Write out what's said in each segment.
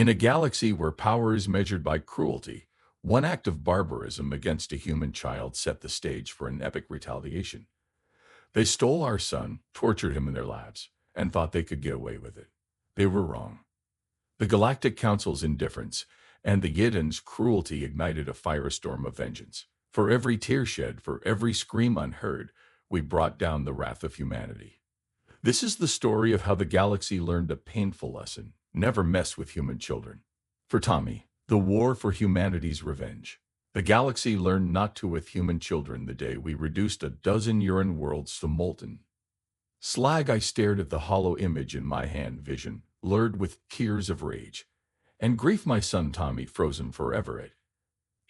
In a galaxy where power is measured by cruelty, one act of barbarism against a human child set the stage for an epic retaliation. They stole our son, tortured him in their labs, and thought they could get away with it. They were wrong. The Galactic Council's indifference and the Yadan's cruelty ignited a firestorm of vengeance. For every tear shed, for every scream unheard, we brought down the wrath of humanity. This is the story of how the galaxy learned a painful lesson: never mess with human children. For Tommy, the war for humanity's revenge. The galaxy learned not to with human children the day we reduced a dozen urine worlds to molten slag. I stared at the hollow image in my hand, vision lured with tears of rage and grief. My son Tommy, frozen forever at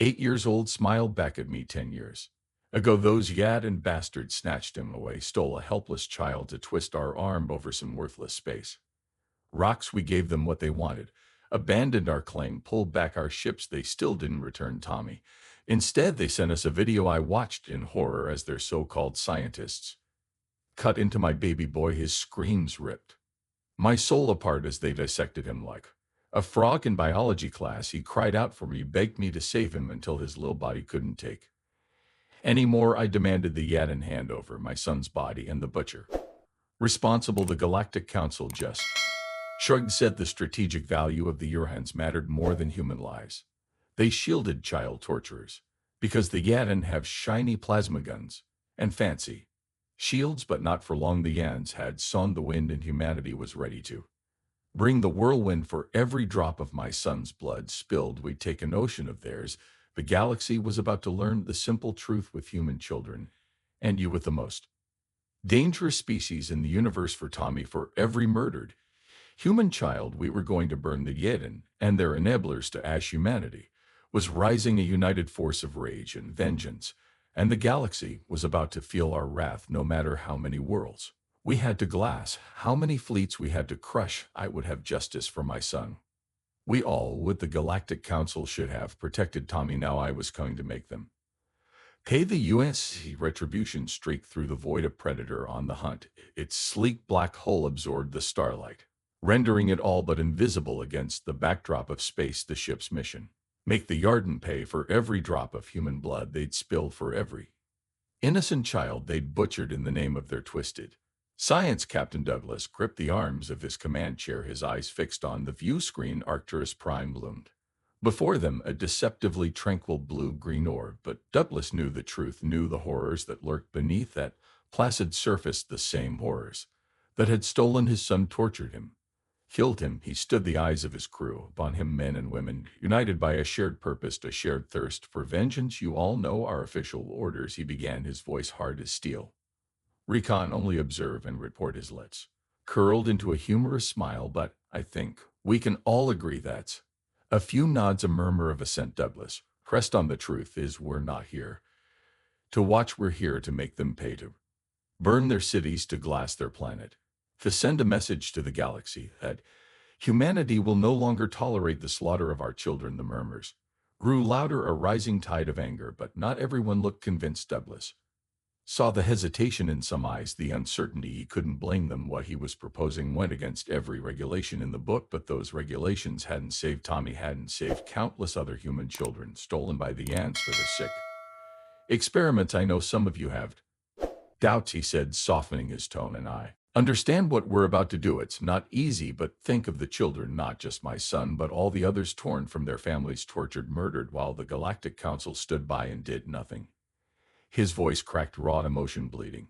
8 years old, smiled back at me. 10 years ago, those Yadan bastards snatched him away, stole a helpless child to twist our arm over some worthless space rocks. We gave them what they wanted, abandoned our claim, pulled back our ships. They still didn't return Tommy. Instead, they sent us a video. I watched in horror as their so-called scientists cut into my baby boy. His screams ripped my soul apart as they dissected him like a frog in biology class. He cried out for me, begged me to save him until his little body couldn't take any more. I demanded the Yadan hand over my son's body, and the butcher responsible, the Galactic Council, just shrugged, said the strategic value of the Urhans mattered more than human lives. They shielded child torturers because the Yadan have shiny plasma guns and fancy shields, but not for long. The Yans had sown the wind, and humanity was ready to bring the whirlwind. For every drop of my son's blood spilled, we'd take an ocean of theirs. The galaxy was about to learn the simple truth: with human children, and you with the most dangerous species in the universe. For Tommy, for every murdered human child, we were going to burn the Yadan and their enablers to ash. Humanity was rising, a united force of rage and vengeance, and the galaxy was about to feel our wrath. No matter how many worlds we had to glass, how many fleets we had to crush, I would have justice for my son. We all, with the Galactic Council, should have protected Tommy. Now I was going to make them pay. The UNSC retribution streaked through the void, a predator on the hunt. Its sleek black hull absorbed the starlight, rendering it all but invisible against the backdrop of space. The ship's mission: make the Yadan pay for every drop of human blood they'd spilled, for every innocent child they'd butchered in the name of their twisted science. Captain Douglas gripped the arms of his command chair, his eyes fixed on the view screen. Arcturus Prime loomed before them, a deceptively tranquil blue-green orb. But Douglas knew the truth, knew the horrors that lurked beneath that placid surface, the same horrors that had stolen his son, tortured him, killed him. He stood, the eyes of his crew upon him, men and women, united by a shared purpose, a shared thirst for vengeance. You all know our official orders, he began, his voice hard as steel. Recon only observe and report. His lips curled into a humorous smile. But I think we can all agree that's a few nods, a murmur of assent. Douglas pressed on. The truth is, we're not here to watch, we're here to make them pay, to burn their cities, to glass their planet, to send a message to the galaxy that humanity will no longer tolerate the slaughter of our children. The murmurs grew louder, a rising tide of anger, but not everyone looked convinced. Douglas saw the hesitation in some eyes, the uncertainty. He couldn't blame them. What he was proposing went against every regulation in the book, but those regulations hadn't saved Tommy, hadn't saved countless other human children stolen by the ants for their sick experiments. I know some of you have doubts, he said, softening his tone, and I understand what we're about to do. It's not easy, but think of the children, not just my son, but all the others torn from their families, tortured, murdered, while the Galactic Council stood by and did nothing. His voice cracked, raw emotion bleeding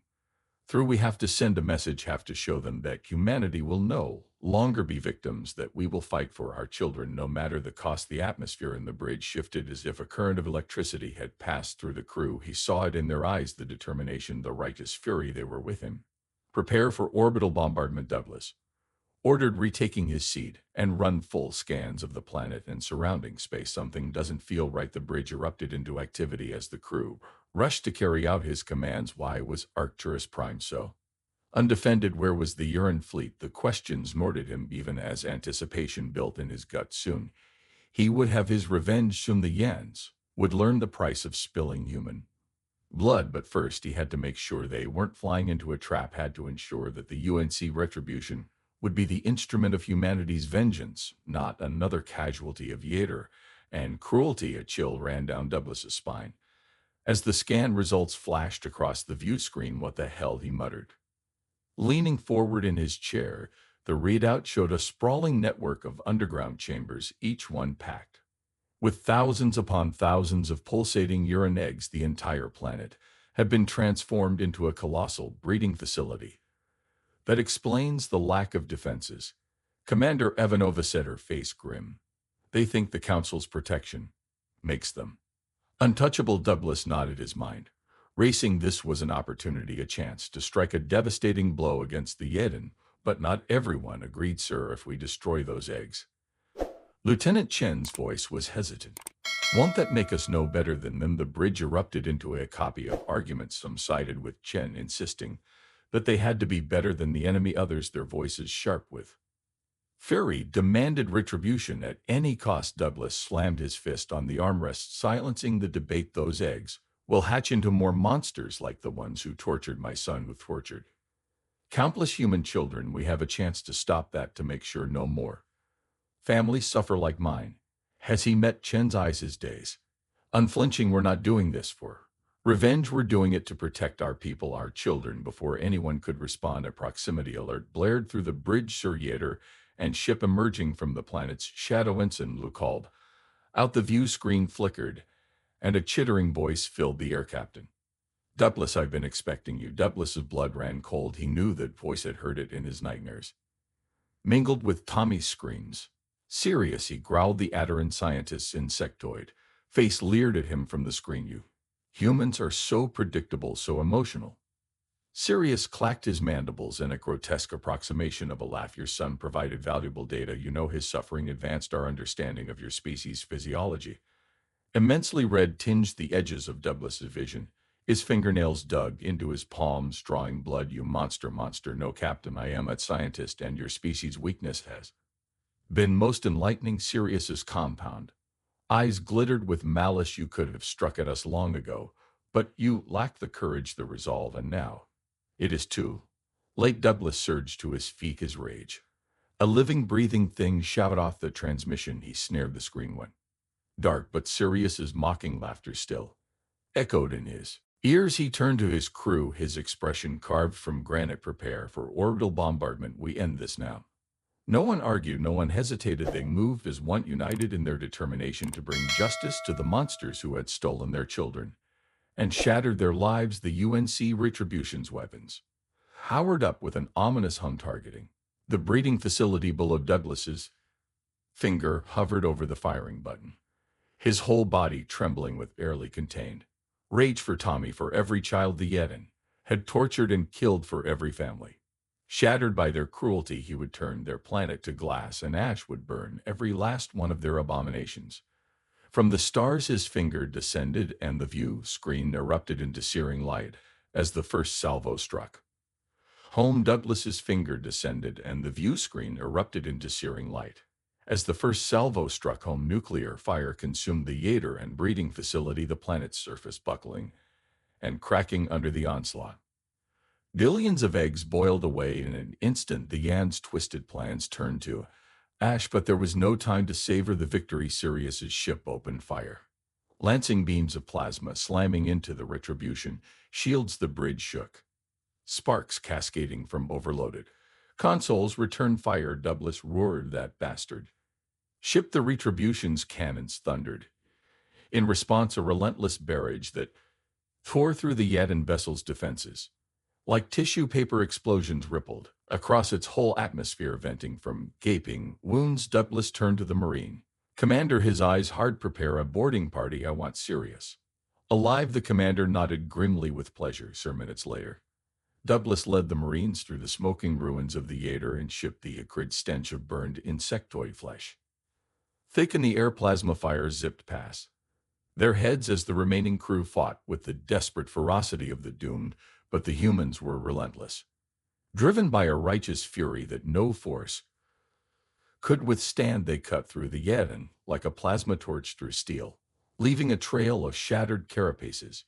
through. We have to send a message, have to show them that humanity will no longer be victims, that we will fight for our children no matter the cost. The atmosphere in the bridge shifted as if a current of electricity had passed through the crew. He saw it in their eyes, the determination, the righteous fury. They were with him. Prepare for orbital bombardment, Douglas ordered, retaking his seat, and run full scans of the planet and surrounding space. Something doesn't feel right. The bridge erupted into activity as the crew rushed to carry out his commands. Why was Arcturus Prime so undefended? Where was the Uran fleet? The questions snorted him, even as anticipation built in his gut. Soon he would have his revenge. Soon the Yans would learn the price of spilling human blood. But first he had to make sure they weren't flying into a trap, had to ensure that the UNC retribution would be the instrument of humanity's vengeance, not another casualty of Yadan and cruelty. A chill ran down Douglas's spine. As the scan results flashed across the view screen, what the hell, he muttered. Leaning forward in his chair, the readout showed a sprawling network of underground chambers, each one packed with thousands upon thousands of pulsating urine eggs. The entire planet had been transformed into a colossal breeding facility. That explains the lack of defenses. Commander Ivanova said, her face grim. They think the Council's protection makes them untouchable. Douglas nodded his mind, racing. This was an opportunity, a chance to strike a devastating blow against the Yadan. But not everyone agreed. Sir, if we destroy those eggs. Lieutenant Chen's voice was hesitant. Won't that make us no better than them? The bridge erupted into a copy of arguments. Some sided with Chen, insisting that they had to be better than the enemy. Others, their voices sharp with fury, demanded retribution at any cost. Douglas slammed his fist on the armrest, silencing the debate. Those eggs will hatch into more monsters like the ones who tortured my son, who tortured countless human children. We have a chance to stop that, to make sure no more families suffer like mine. Has he met Chen's eyes? His days unflinching. We're not doing this for revenge. We're doing it to protect our people, our children. Before anyone could respond, a proximity alert blared through the bridge. Sir, Yadan and ship emerging from the planet's shadow. Ensign Lu called out. The view screen flickered, and a chittering voice filled the air. Captain Douglas, I've been expecting you. Douglas's blood ran cold. He knew that voice, had heard it in his nightmares, mingled with Tommy's screams. Sirius, he growled. The Adaran scientist's insectoid face leered at him from the screen. You humans are so predictable, so emotional. Sirius clacked his mandibles in a grotesque approximation of a laugh. Your son provided valuable data. You know, his suffering advanced our understanding of your species' physiology. Immensely red tinged the edges of Douglas's vision. His fingernails dug into his palms, drawing blood. You monster. No, Captain, I am a scientist, and your species' weakness has been most enlightening. Sirius's compound eyes glittered with malice. You could have struck at us long ago, but you lacked the courage, the resolve, and now it is too late. Douglas surged to his feet, his rage a living, breathing thing. Shouted off the transmission. He snared. The screen went dark, but Sirius's mocking laughter still echoed in his ears. He turned to his crew, his expression carved from granite. Prepare for orbital bombardment. We end this now. No one argued, no one hesitated. They moved as one, united in their determination to bring justice to the monsters who had stolen their children and shattered their lives. The UNC retribution's weapons powered up with an ominous hum, targeting the breeding facility below. Douglas's finger hovered over the firing button, his whole body trembling with barely contained rage for Tommy, for every child the Yadan had tortured and killed, for every family shattered by their cruelty. He would turn their planet to glass, and ash would burn every last one of their abominations. From the stars his finger descended, and the view screen erupted into searing light as the first salvo struck home. Douglas's finger descended, and the view screen erupted into searing light as the first salvo struck home. Nuclear fire consumed the Yadan and breeding facility, the planet's surface buckling and cracking under the onslaught. Billions of eggs boiled away in an instant. The Yan's twisted plans turned to ash, but there was no time to savor the victory. Sirius's ship opened fire, lancing beams of plasma slamming into the retribution shields. The bridge shook, sparks cascading from overloaded consoles. Return fire. Douglas roared. That bastard ship. The retribution's cannons thundered in response, a relentless barrage that tore through the Yadan vessel's defenses. Like tissue paper, explosions rippled across its whole atmosphere, venting from gaping wounds. Douglas turned to the Marine commander, his eyes hard. Prepare a boarding party. I want Sirius alive. The commander nodded grimly with pleasure. Sir. Minutes later, Douglas led the Marines through the smoking ruins of the Yadan and shipped the acrid stench of burned insectoid flesh thick in the air. Plasma fires zipped past their heads as the remaining crew fought with the desperate ferocity of the doomed. But the humans were relentless, driven by a righteous fury that no force could withstand. They cut through the Yadan like a plasma torch through steel, leaving a trail of shattered carapaces.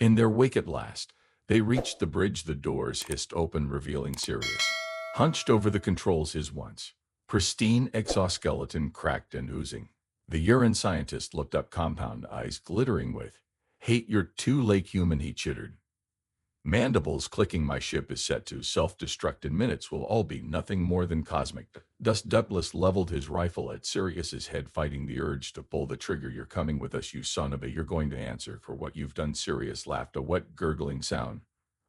In their wake at last, they reached the bridge. The doors hissed open, revealing Sirius Hunched over the controls his once pristine exoskeleton cracked and oozing. The urine scientist looked up, compound eyes glittering with hate. "You're too late, human," he chittered. "Mandibles clicking. My ship is set to self-destruct in minutes. Will all be nothing more than cosmic dust." Douglas leveled his rifle at Sirius's head, fighting the urge to pull the trigger. "You're coming with us, you son of a. You're going to answer for what you've done." Sirius laughed, a wet, gurgling sound.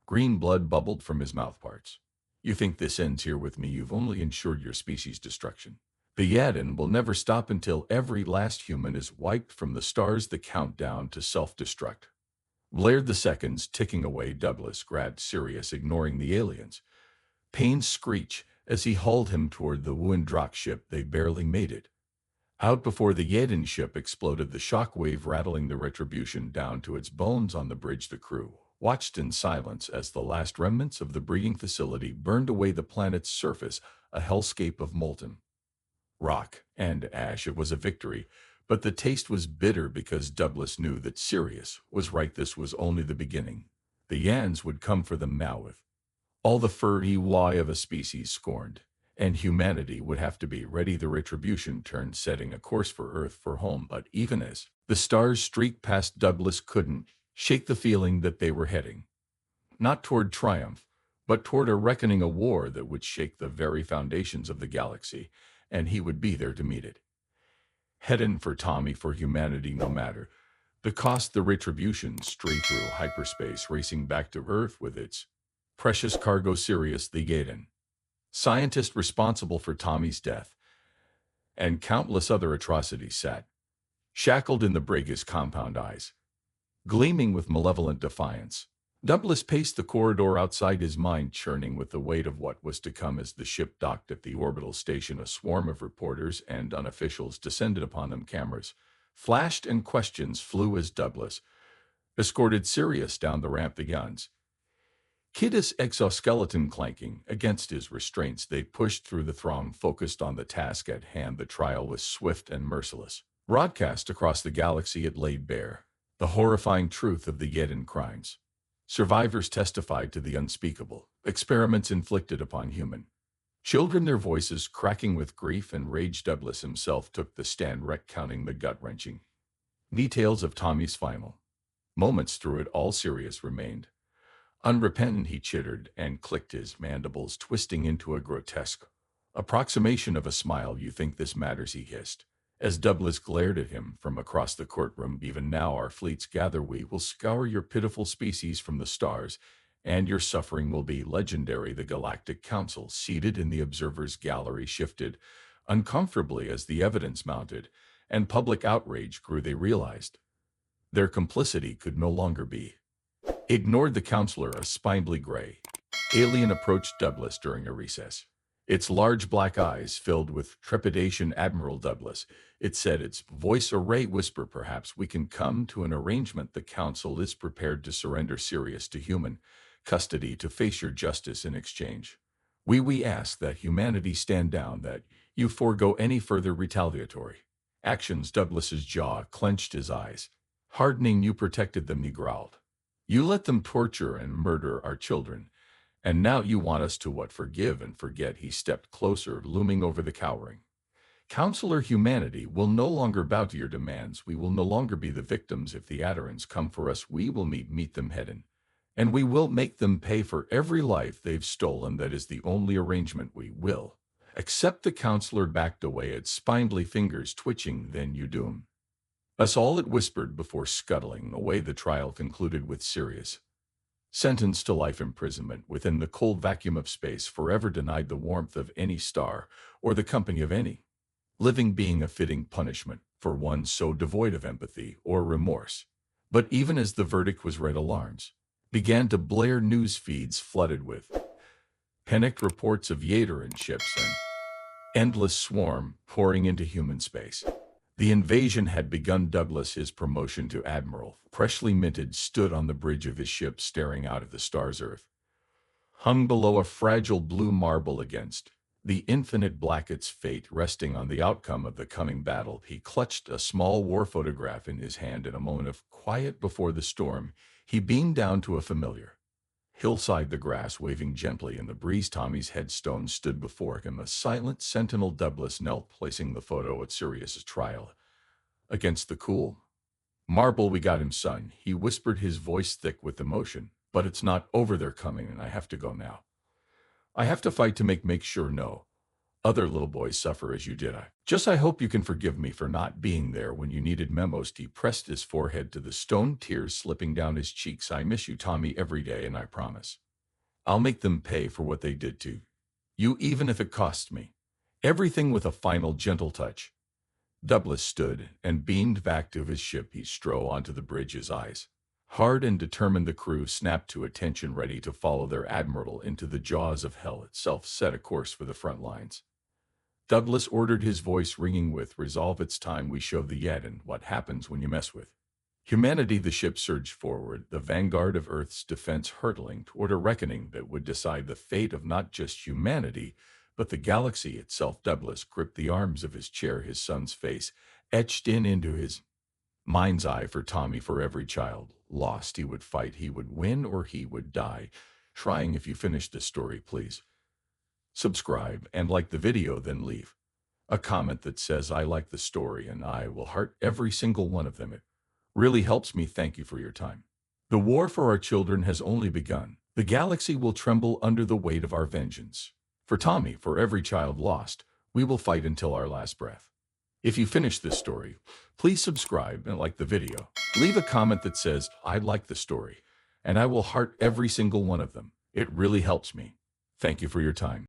Green blood bubbled from his mouthparts. "You think this ends here with me? You've only ensured your species' destruction. The Yadan will never stop until every last human is wiped from the stars." The countdown to self-destruct blared, the seconds ticking away. Douglas grabbed Sirius, ignoring the aliens. Pain's screech as he hauled him toward the Windrock ship. They barely made it out before the Yadan ship exploded, the shockwave rattling the Retribution down to its bones on the bridge. The crew watched in silence as the last remnants of the breeding facility burned away the planet's surface, a hellscape of molten rock and ash. It was a victory, but the taste was bitter because Douglas knew that Sirius was right. This was only the beginning. The Yans would come for them now with all the furry why of a species scorned, and humanity would have to be ready. The Retribution turned, setting a course for Earth, for home. But even as the stars streaked past, Douglas couldn't shake the feeling that they were heading not toward triumph, but toward a reckoning, a war that would shake the very foundations of the galaxy, and he would be there to meet it. Heading for Tommy, for humanity, no matter the cost. The Retribution strayed through hyperspace, racing back to Earth with its precious cargo. Sirius, the Yadan scientist responsible for Tommy's death and countless other atrocities, sat shackled in the brig, his compound eyes gleaming with malevolent defiance. Douglas paced the corridor outside, his mind churning with the weight of what was to come. As the ship docked at the orbital station, a swarm of reporters and unofficials descended upon them. Cameras flashed and questions flew as Douglas escorted Sirius down the ramp, the guns Kid's exoskeleton clanking against his restraints. They pushed through the throng, focused on the task at hand. The trial was swift and merciless. Broadcast across the galaxy, it laid bare the horrifying truth of the Yadan crimes. Survivors testified to the unspeakable experiments inflicted upon human children, their voices cracking with grief and rage. Douglas himself took the stand, recounting the gut-wrenching details of Tommy's final moments. Through it all, Sirius remained unrepentant. He chittered and clicked his mandibles, twisting into a grotesque approximation of a smile. "You think this matters?" he hissed, as Douglas glared at him from across the courtroom. "Even now our fleets gather. We will scour your pitiful species from the stars, and your suffering will be legendary." The Galactic Council, seated in the observer's gallery, shifted uncomfortably as the evidence mounted and public outrage grew. They realized their complicity could no longer be ignored. The counselor, a spindly gray alien, approached Douglas during a recess, its large black eyes filled with trepidation. "Admiral Douglas," it said, its voice a ray whisper, "perhaps we can come to an arrangement. The council is prepared to surrender Sirius to human custody to face your justice. In exchange, we ask that humanity stand down, that you forego any further retaliatory actions." Douglas's jaw clenched, his eyes hardening. "You protected them," he growled. "You let them torture and murder our children, and now you want us to what? Forgive and forget?" He stepped closer, looming over the cowering counselor. "Humanity will no longer bow to your demands. We will no longer be the victims. If the Adarans come for us, we will meet them head-on, and we will make them pay for every life they've stolen. That is the only arrangement we will accept." The counselor backed away, its spindly fingers twitching. "Then you doom us all," it whispered before scuttling away. The trial concluded with Sirius sentenced to life imprisonment within the cold vacuum of space, forever denied the warmth of any star or the company of any living being, a fitting punishment for one so devoid of empathy or remorse. But even as the verdict was read, alarms began to blare. News feeds flooded with panicked reports of Yadan ships, an endless swarm pouring into human space. The invasion had begun. Douglas, his promotion to admiral freshly minted, stood on the bridge of his ship, staring out at the stars. Earth hung below, a fragile blue marble against the infinite black, its fate resting on the outcome of the coming battle. He clutched a small war photograph in his hand. In a moment of quiet before the storm, he beamed down to a familiar Hillside the grass waving gently in the breeze, Tommy's headstone stood before him, a silent sentinel. Douglas knelt, placing the photo at Sirius's trial against the cool marble. We got him, son, he whispered, his voice thick with emotion. But it's not over. They're coming, and I have to go now. I have to fight to make sure no other little boys suffer as you did. I hope you can forgive me for not being there when you needed memos. He pressed his forehead to the stone, tears slipping down his cheeks. I miss you, Tommy, every day, and I promise I'll make them pay for what they did to you, even if it costs me everything. With a final gentle touch, Douglas stood and beamed back to his ship. He strode onto the bridge, his eyes hard and determined. The crew snapped to attention, ready to follow their admiral into the jaws of hell itself, set a course for the front lines. Douglas ordered, his voice ringing with resolve. It's time we show the Yadan what happens when you mess with humanity. The ship surged forward, the vanguard of Earth's defense, hurtling toward a reckoning that would decide the fate of not just humanity, but the galaxy itself. Douglas gripped the arms of his chair, his son's face etched into his mind's eye. For Tommy, for every child lost, he would fight, he would win, or he would die trying. If you finished this story, please subscribe and like the video, then leave a comment that says I like the story, and I will heart every single one of them. It really helps me. Thank you for your time. The war for our children has only begun. The galaxy will tremble under the weight of our vengeance. For Tommy, for every child lost, we will fight until our last breath. If you finish this story, please subscribe and like the video. Leave a comment that says I like the story, and I will heart every single one of them. It really helps me. Thank you for your time.